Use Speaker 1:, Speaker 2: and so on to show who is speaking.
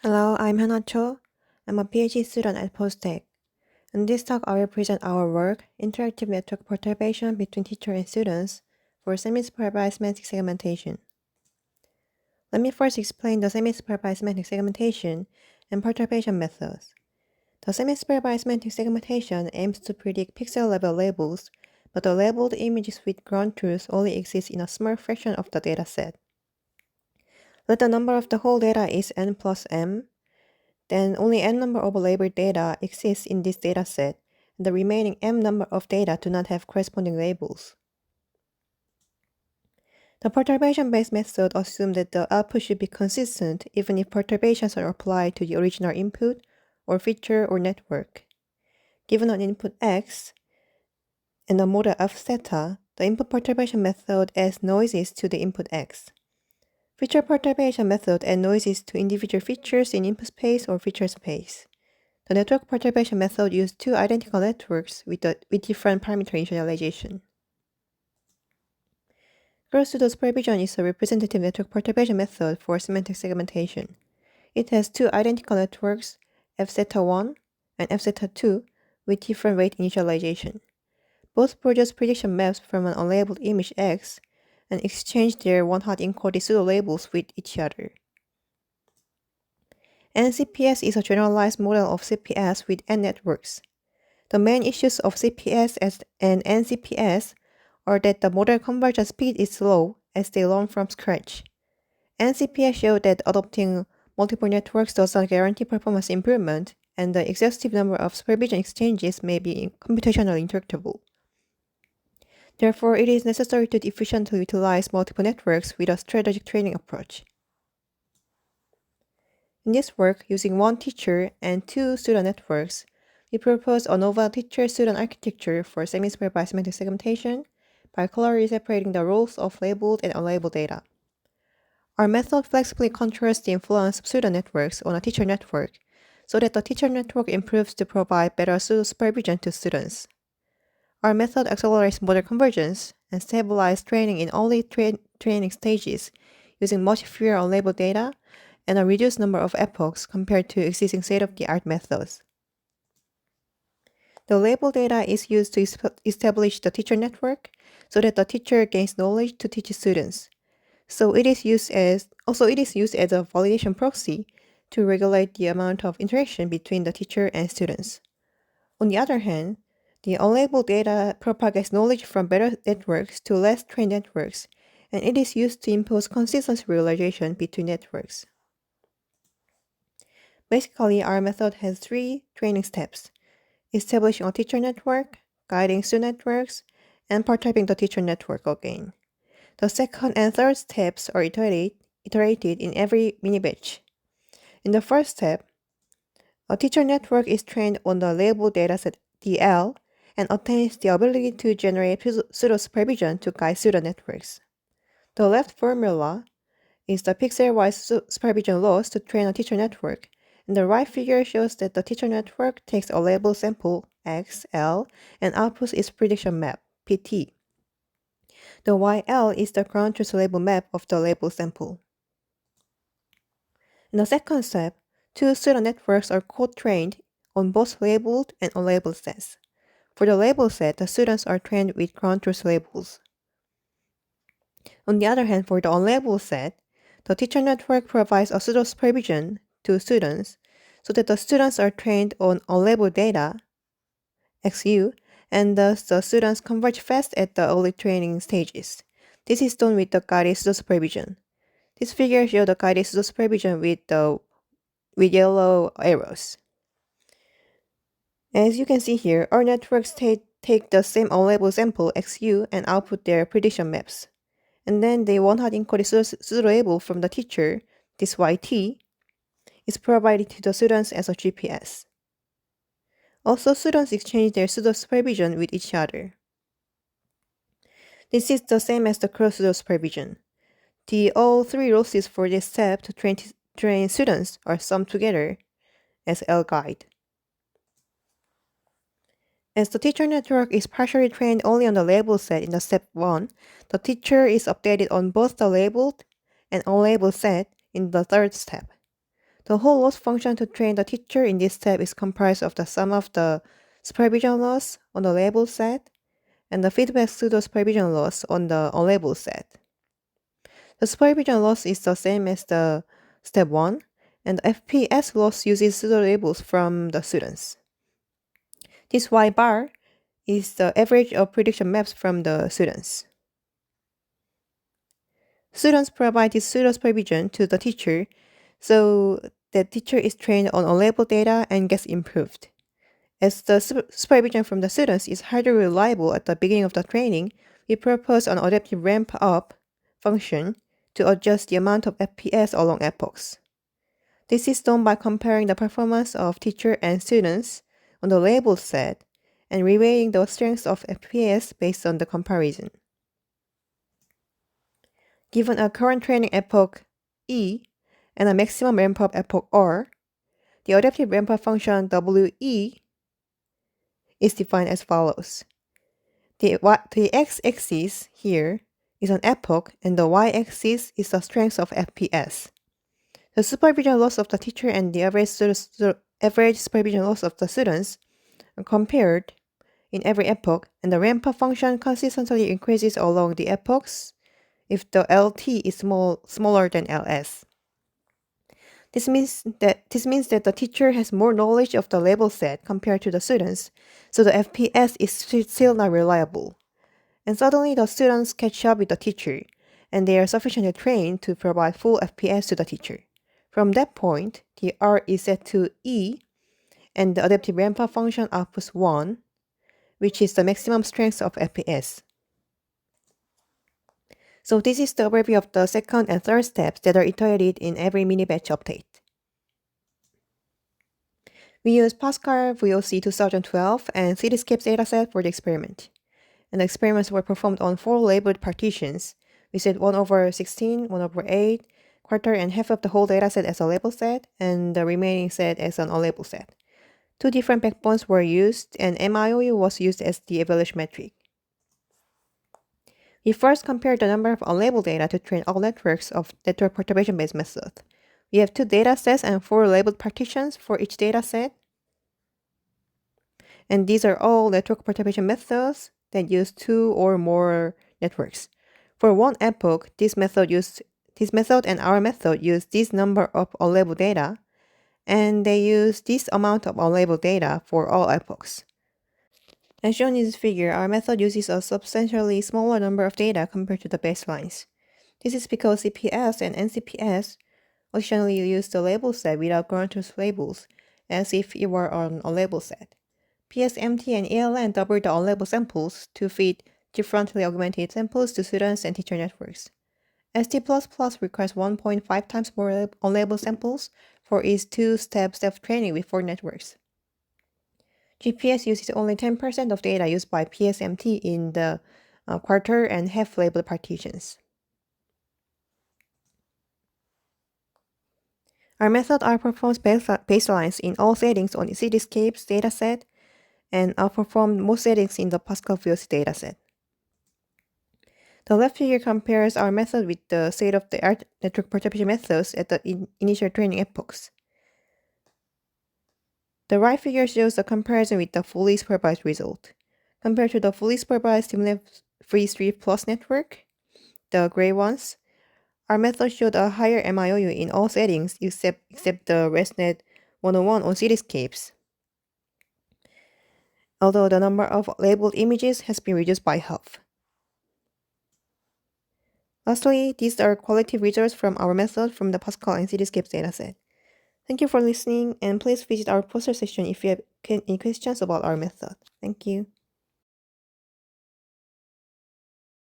Speaker 1: Hello, I'm Hyuna Cho. I'm a PhD student at Posttech. In this talk, I will present our work, Interactive Network Perturbation between Teacher and Students, for Semi-Supervised Semantic Segmentation. Let me first explain the Semi-Supervised Semantic Segmentation and Perturbation methods. The Semi-Supervised Semantic Segmentation aims to predict pixel-level labels, but the labeled images with ground truth only exist in a small fraction of the dataset. Let the number of the whole data is n plus m, then only n number of labeled data exists in this dataset, and the remaining m number of data do not have corresponding labels. The perturbation-based method assumes that the output should be consistent even if perturbations are applied to the original input, or feature, or network. Given an input x and a model of theta, the input perturbation method adds noises to the input x. Feature perturbation method adds noises to individual features in input space or feature space. The network perturbation method uses two identical networks with different parameter initialization. Cross pseudo supervision is a representative network perturbation method for semantic segmentation. It has two identical networks, fzeta1 and fzeta2, with different weight initialization. Both produce prediction maps from an unlabeled image X and exchange their one-hot encoded pseudo labels with each other. NCPS is a generalized model of CPS with n networks. The main issues of CPS and NCPS are that the model convergence speed is slow as they learn from scratch. NCPS showed that adopting multiple networks does not guarantee performance improvement, and the exhaustive number of supervision exchanges may be computationally intractable. Therefore, it is necessary to efficiently utilize multiple networks with a strategic training approach. In this work, using one teacher and two student networks, we propose a novel teacher-student architecture for semi-supervised semantic segmentation by clearly separating the roles of labeled and unlabeled data. Our method flexibly controls the influence of pseudo networks on a teacher network so that the teacher network improves to provide better pseudo supervision to students. Our method accelerates model convergence and stabilizes training in only training stages using much fewer unlabeled data and a reduced number of epochs compared to existing state-of-the-art methods. The labeled data is used to establish the teacher network so that the teacher gains knowledge to teach students. So it is used as a validation proxy to regulate the amount of interaction between the teacher and students. On the other hand, the unlabeled data propagates knowledge from better networks to less trained networks, and it is used to impose consistency realization between networks. Basically, our method has three training steps: establishing a teacher network, guiding student networks, and perturbing the teacher network again. The second and third steps are iterated in every mini-batch. In the first step, a teacher network is trained on the labeled dataset DL and attains the ability to generate pseudo-supervision to guide pseudo-networks. The left formula is the pixel-wise supervision loss to train a teacher network, and the right figure shows that the teacher network takes a label sample, X, L, and outputs its prediction map, PT. The YL is the ground truth label map of the label sample. In the second step, two pseudo networks are co-trained on both labeled and unlabeled sets. For the label set, the students are trained with ground truth labels. On the other hand, for the unlabeled set, the teacher network provides a pseudo supervision to students so that the students are trained on unlabeled data, XU, and thus the students converge fast at the early training stages. This is done with the guided pseudo supervision. This figure shows the guided pseudo supervision with yellow arrows. As you can see here, our networks take the same unlabeled sample XU and output their prediction maps. And then the one-hot encoded pseudo label from the teacher, this YT, is provided to the students as a GPS. Also, students exchange their pseudo supervision with each other. This is the same as the cross pseudo supervision. All three losses for this step to train students are summed together as L guide. As the teacher network is partially trained only on the label set in the step 1, the teacher is updated on both the labeled and unlabeled set in the third step. The whole loss function to train the teacher in this step is comprised of the sum of the supervision loss on the labeled set and the feedback pseudo supervision loss on the unlabeled set. The supervision loss is the same as the step 1, and the FPS loss uses pseudo labels from the students. This Y bar is the average of prediction maps from the students. Students provide this pseudo supervision to the teacher, so the teacher is trained on unlabeled data and gets improved. As the supervision from the students is highly reliable at the beginning of the training, we propose an adaptive ramp-up function to adjust the amount of FPS along epochs. This is done by comparing the performance of teacher and students on the labeled set and reweighting the strengths of FPS based on the comparison. Given a current training epoch E and a maximum ramp-up epoch R, the adaptive ramp-up function WE is defined as follows. The x-axis here is an epoch and the y-axis is the strength of FPS. The supervision loss of the teacher and the average supervision loss of the students are compared in every epoch, and the ramp-up function consistently increases along the epochs if the LT is smaller than LS. This means that the teacher has more knowledge of the label set compared to the students, so the FPS is still not reliable. And suddenly the students catch up with the teacher, and they are sufficiently trained to provide full FPS to the teacher. From that point, the R is set to E, and the adaptive ramp-up function outputs 1, which is the maximum strength of FPS. So this is the overview of the second and third steps that are iterated in every mini-batch update. We used Pascal VOC 2012 and Cityscapes dataset for the experiment. And the experiments were performed on 4 labeled partitions. We set 1/16, 1/8, quarter and half of the whole dataset as a label set, and the remaining set as an unlabeled set. 2 different backbones were used, and MIOU was used as the evaluation metric. We first compared the number of unlabeled data to train all networks of network perturbation-based method. We have 2 datasets and 4 labeled partitions for each dataset. And these are all network perturbation methods that use 2 or more networks. For one epoch, this method and our method use this number of unlabeled data, and they use this amount of unlabeled data for all epochs. As shown in this figure, our method uses a substantially smaller number of data compared to the baselines. This is because CPS and NCPS additionally use the label set without grantor's labels, as if it were an unlabeled set. PSMT and ELN double the unlabeled samples to feed differently augmented samples to students and teacher networks. ST++ requires 1.5 times more unlabeled samples for its 2-step self-training with 4 networks. GPS uses only 10% of data used by PSMT in the quarter and half labeled partitions. Our method outperforms baselines in all settings on the Cityscapes dataset and outperformed most settings in the Pascal VOC dataset. The left figure compares our method with the state-of-the-art network perturbation methods at the initial training epochs. The right figure shows the comparison with the fully supervised result. Compared to the fully supervised stimulus-free 3+ network, the gray ones, our method showed a higher MIOU in all settings except the ResNet 101 on Cityscapes, although the number of labeled images has been reduced by half. Lastly, these are qualitative results from our method from the Pascal and Cityscapes dataset. Thank you for listening, and please visit our poster section if you have any questions about our method. Thank you.